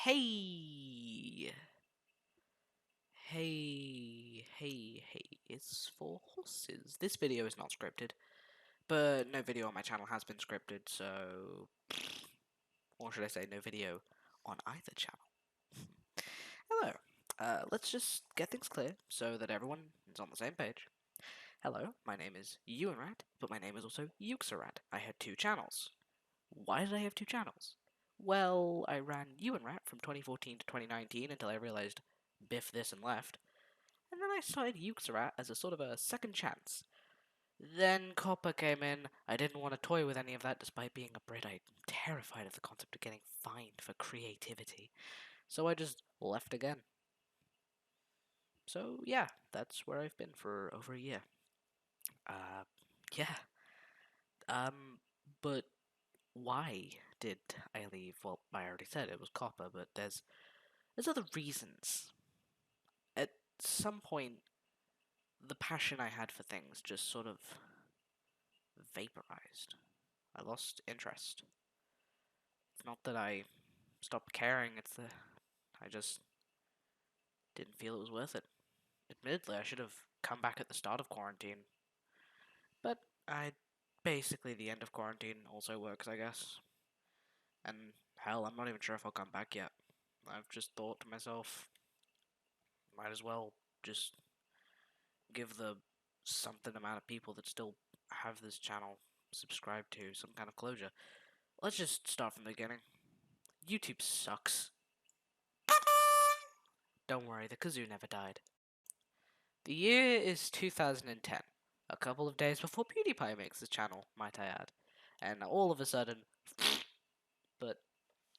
Hey! It's for horses. This video is not scripted, but no video on my channel has been scripted, so... Or should I say no video on either channel. Hello. Let's just get things clear so that everyone is on the same page. Hello, my name is Ewanrat, but my name is also Yuxarat. I had two channels. Why did I have two channels? Well, I ran Ewanrat from 2014 to 2019 until I realized biff this and left. And then I started Yuxarat as a sort of a second chance. Then Copper came in. I didn't want to toy with any of that despite being a Brit. I'm terrified of the concept of getting fined for creativity. So I just left again. So yeah, that's where I've been for over a year. Uh, yeah. But why did I leave? Well, I already said it was Copper, but there's other reasons. At some point, the passion I had for things just sort of vaporized. I lost interest. It's not that I stopped caring, it's that I just didn't feel it was worth it. Admittedly, I should have come back at the start of quarantine. But basically the end of quarantine also works, I guess. And hell, I'm not even sure if I'll come back yet. I've just thought to myself, might as well just give the something amount of people that still have this channel subscribed to some kind of closure. Let's just start from the beginning. YouTube sucks. Don't worry, the kazoo never died. The year is 2010, a couple of days before PewDiePie makes his channel, might I add. And all of a sudden, but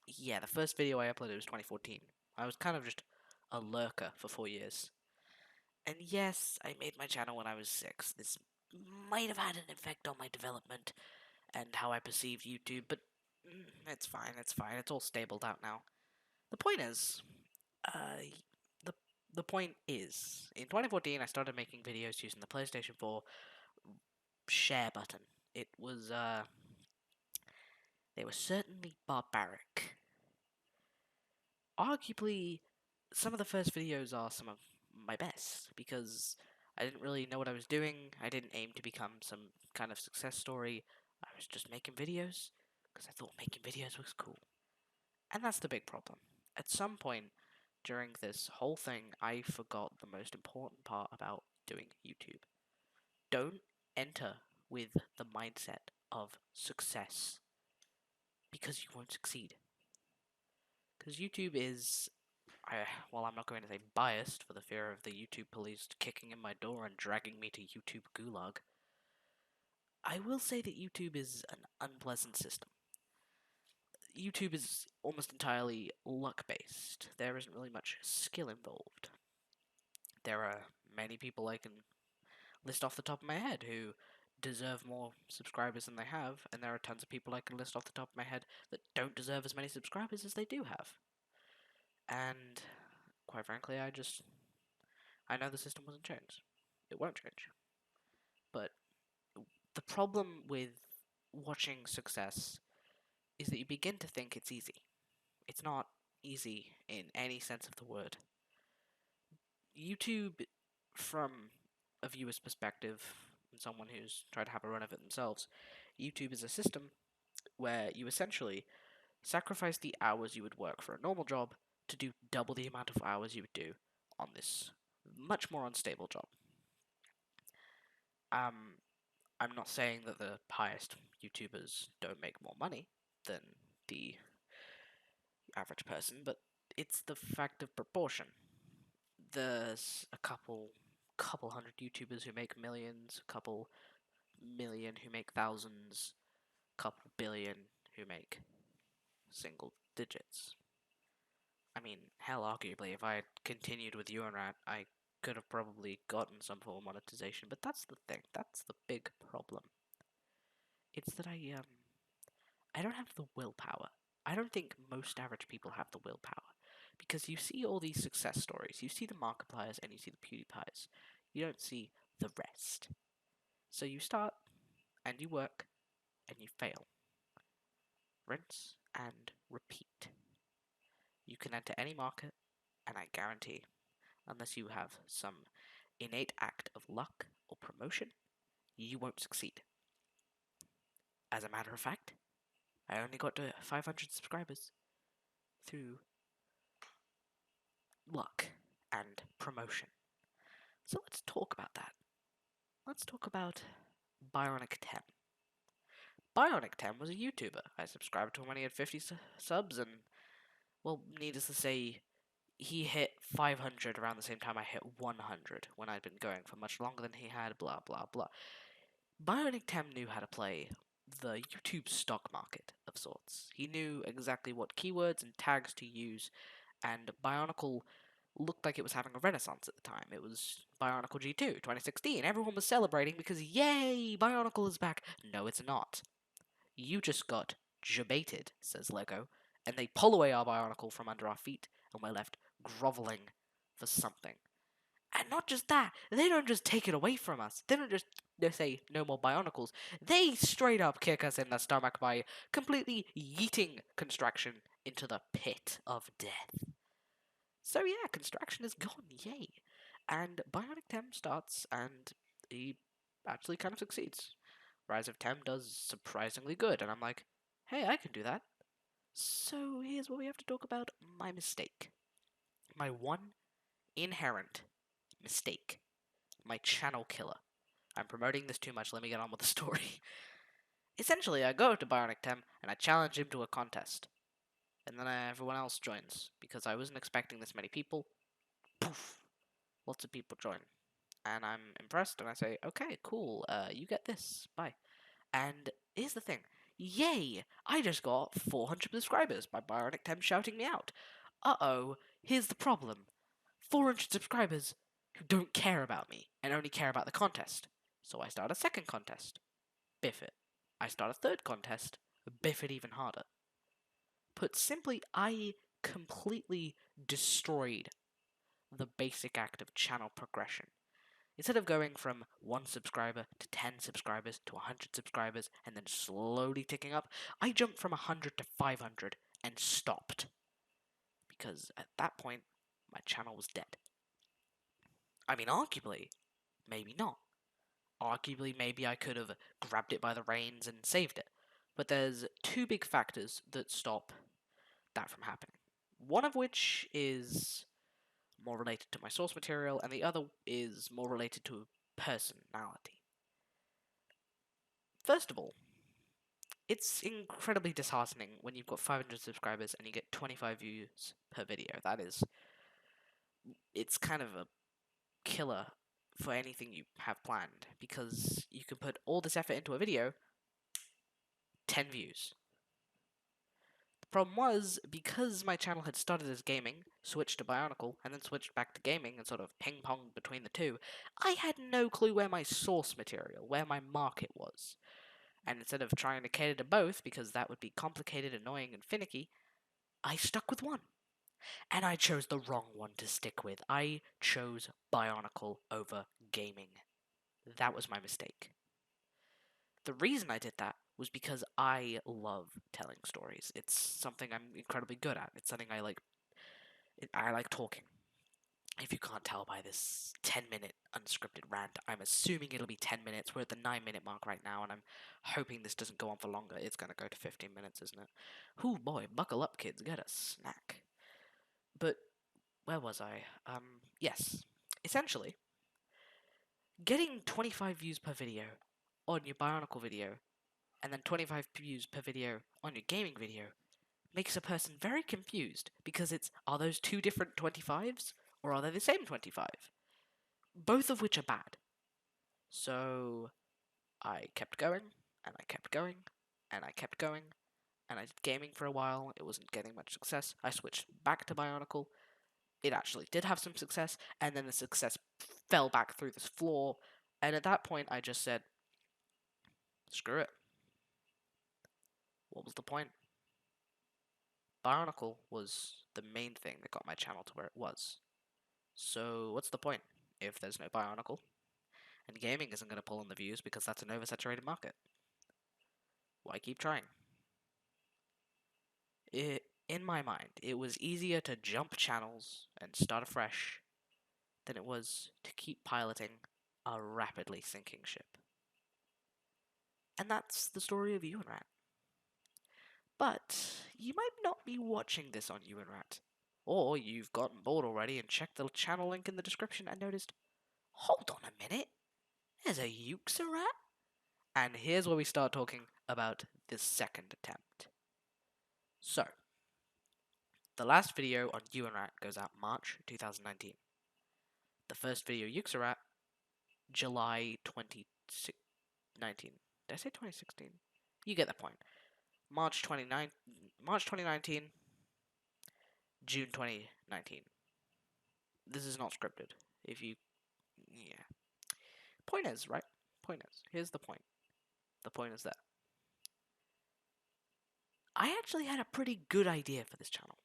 yeah, the first video I uploaded was 2014. I was kind of just a lurker for 4 years. And yes, I made my channel when I was 6. This might have had an effect on my development and how I perceived YouTube, but it's fine, it's all stabled out now. The point is, the point is, in 2014 I started making videos using the PlayStation 4 share button. It was, they were certainly barbaric. Arguably, some of the first videos are some of my best, because I didn't really know what I was doing, I didn't aim to become some kind of success story, I was just making videos, because I thought making videos was cool. And that's the big problem. At some point during this whole thing, I forgot the most important part about doing YouTube. Don't enter with the mindset of success, because you won't succeed. Because YouTube is, well, I'm not going to say biased for the fear of the YouTube police kicking in my door and dragging me to YouTube gulag. I will say that YouTube is an unpleasant system. YouTube is almost entirely luck-based. There isn't really much skill involved. There are many people I can list off the top of my head who deserve more subscribers than they have, and there are tons of people I can list off the top of my head that don't deserve as many subscribers as they do have. And quite frankly, I know the system wasn't changed. It won't change. But the problem with watching success is that you begin to think it's easy. It's not easy in any sense of the word. YouTube, from a viewer's perspective, and someone who's tried to have a run of it themselves, YouTube is a system where you essentially sacrifice the hours you would work for a normal job to do double the amount of hours you would do on this much more unstable job. I'm not saying that the highest YouTubers don't make more money than the average person, but it's the fact of proportion. There's a couple hundred YouTubers who make millions, a couple million who make thousands, a couple billion who make single digits. I mean, hell, arguably, if I had continued with Uranrat, I could have probably gotten some form of monetization, but that's the thing, that's the big problem. It's that I don't have the willpower. I don't think most average people have the willpower. Because you see all these success stories, you see the Markipliers and you see the PewDiePies. You don't see the rest. So you start, and you work, and you fail. Rinse and repeat. You can enter any market, and I guarantee, unless you have some innate act of luck or promotion, you won't succeed. As a matter of fact, I only got to 500 subscribers through luck and promotion. So let's talk about that. Let's talk about Bionic Tem. Bionic Tem was a YouTuber. I subscribed to him when he had 50 subs, and, well, needless to say, he hit 500 around the same time I hit 100 when I'd been going for much longer than he had, blah blah blah. Bionic Tem knew how to play the YouTube stock market of sorts. He knew exactly what keywords and tags to use, and Bionicle looked like it was having a renaissance at the time. It was Bionicle G2 2016. Everyone was celebrating because, yay, Bionicle is back. No, it's not. You just got jebaited, says Lego, and they pull away our Bionicle from under our feet, and we're left groveling for something. And not just that, they don't just take it away from us. They don't just say no more Bionicles. They straight up kick us in the stomach by completely yeeting Construction into the pit of death. So yeah, Construction is gone, yay. And Bionic Tem starts, and he actually kind of succeeds. Rise of Tem does surprisingly good, and I'm like, hey, I can do that. So here's what we have to talk about: my mistake. My one inherent mistake. My channel killer. I'm promoting this too much, let me get on with the story. Essentially, I go to Bionic Tem, and I challenge him to a contest. And then everyone else joins, because I wasn't expecting this many people. Poof! Lots of people join. And I'm impressed, and I say, okay, cool, you get this, bye. And here's the thing. Yay! I just got 400 subscribers by Bionic Tem shouting me out. Uh-oh, here's the problem. 400 subscribers who don't care about me and only care about the contest. So I start a second contest. Biff it. I start a third contest. Biff it even harder. Put simply, I completely destroyed the basic act of channel progression. Instead of going from 1 subscriber to 10 subscribers to 100 subscribers and then slowly ticking up, I jumped from 100 to 500 and stopped. Because at that point, my channel was dead. I mean, arguably, maybe not. Arguably, maybe I could have grabbed it by the reins and saved it. But there's two big factors that stop that from happening. One of which is more related to my source material, and the other is more related to personality. First of all, it's incredibly disheartening when you've got 500 subscribers and you get 25 views per video. It's kind of a killer for anything you have planned, because you can put all this effort into a video, 10 views. The problem was, because my channel had started as gaming, switched to Bionicle, and then switched back to gaming and sort of ping-ponged between the two, I had no clue where my source material, where my market was. And instead of trying to cater to both, because that would be complicated, annoying, and finicky, I stuck with one. And I chose the wrong one to stick with. I chose Bionicle over gaming. That was my mistake. The reason I did that was because I love telling stories. It's something I'm incredibly good at. It's something I like. I like talking. If you can't tell by this 10-minute unscripted rant, I'm assuming it'll be 10 minutes. We're at the 9-minute mark right now, and I'm hoping this doesn't go on for longer. It's going to go to 15 minutes, isn't it? Ooh, boy, buckle up, kids. Get a snack. But where was I? Yes. Essentially, getting 25 views per video on your Bionicle video, and then 25 views per video on your gaming video, makes a person very confused, because are those two different 25s, or are they the same 25? Both of which are bad. So I kept going, and I kept going, and I kept going, and I did gaming for a while. It wasn't getting much success. I switched back to Bionicle. It actually did have some success, and then the success fell back through this floor, and at that point I just said, screw it. What was the point? Bionicle was the main thing that got my channel to where it was. So what's the point if there's no Bionicle? And gaming isn't going to pull in the views because that's an oversaturated market. Why keep trying? In in my mind, it was easier to jump channels and start afresh than it was to keep piloting a rapidly sinking ship. And that's the story of Ewan Rat. But you might not be watching this on Ewan Rat. Or you've gotten bored already and checked the channel link in the description and noticed, hold on a minute, there's a Yuxarat? And here's where we start talking about the second attempt. So, the last video on Ewan Rat goes out March 2019. The first video, Yuxarat, July 2019. Did I say 2016? You get the point. March 2019, June 2019. This is not scripted. Yeah. Point is, right? Point is, here's the point. The point is that I actually had a pretty good idea for this channel.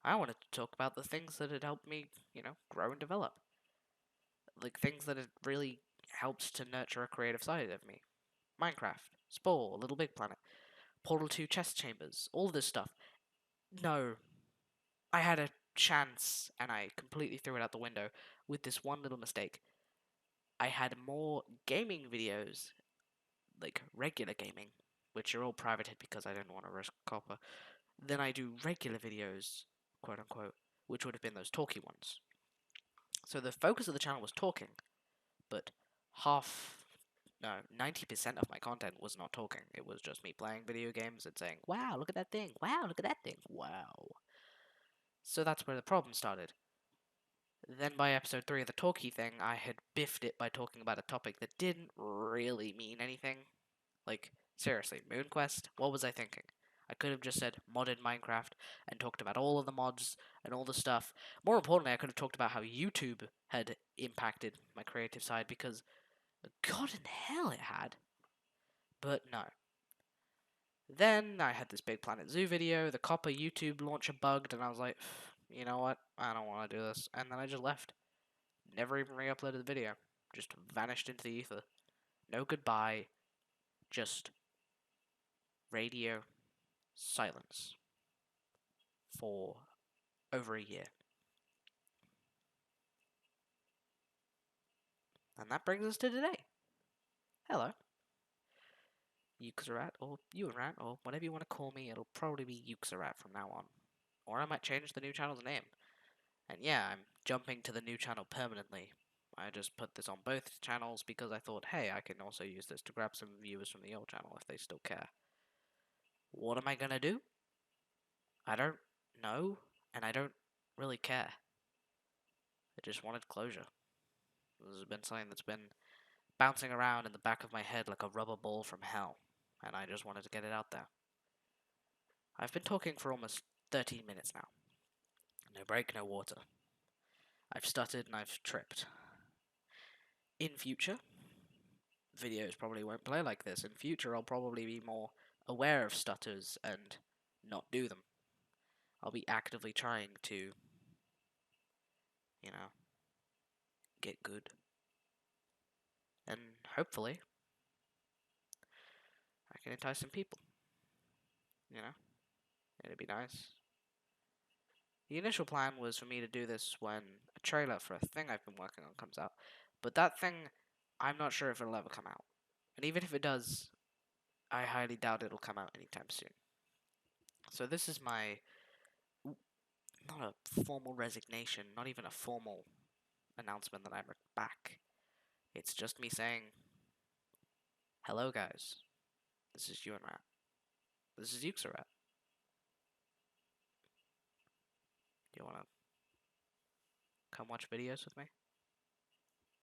I wanted to talk about the things that had helped me, grow and develop. Like things that had really helped to nurture a creative side of me. Minecraft, Spore, Little Big Planet, Portal 2 chest chambers, all this stuff. No, I had a chance and I completely threw it out the window with this one little mistake. I had more gaming videos, like regular gaming, which are all private hit because I didn't want to risk copper, than I do regular videos, quote unquote, which would have been those talky ones. So the focus of the channel was talking, but 90% of my content was not talking. It was just me playing video games and saying, wow, look at that thing, wow, look at that thing, wow. So that's where the problem started. Then by episode 3 of the talkie thing, I had biffed it by talking about a topic that didn't really mean anything. Like, seriously, MoonQuest, what was I thinking? I could have just said modded Minecraft and talked about all of the mods and all the stuff. More importantly, I could have talked about how YouTube had impacted my creative side because God in hell it had. But no. Then I had this Big Planet Zoo video, the Copper YouTube launcher bugged, and I was like, you know what? I don't want to do this. And then I just left. Never even re-uploaded the video. Just vanished into the ether. No goodbye. Just radio silence for over a year. And that brings us to today. Hello. Yuxarat, or Ewan, or whatever you want to call me, it'll probably be Yuxarat from now on. Or I might change the new channel's name. And yeah, I'm jumping to the new channel permanently. I just put this on both channels because I thought, hey, I can also use this to grab some viewers from the old channel if they still care. What am I gonna do? I don't know, and I don't really care. I just wanted closure. This has been something that's been bouncing around in the back of my head like a rubber ball from hell, and I just wanted to get it out there. I've been talking for almost 13 minutes now. No break, no water. I've stuttered and I've tripped. In future, videos probably won't play like this. In future, I'll probably be more aware of stutters and not do them. I'll be actively trying to, get good. And hopefully, I can entice some people. It'd be nice. The initial plan was for me to do this when a trailer for a thing I've been working on comes out. But that thing, I'm not sure if it'll ever come out. And even if it does, I highly doubt it'll come out anytime soon. So this is my, not a formal resignation, not even a formal announcement that I'm back. It's just me saying, hello guys, this is Ewan Rat. This is Yuxarat. Do you want to come watch videos with me?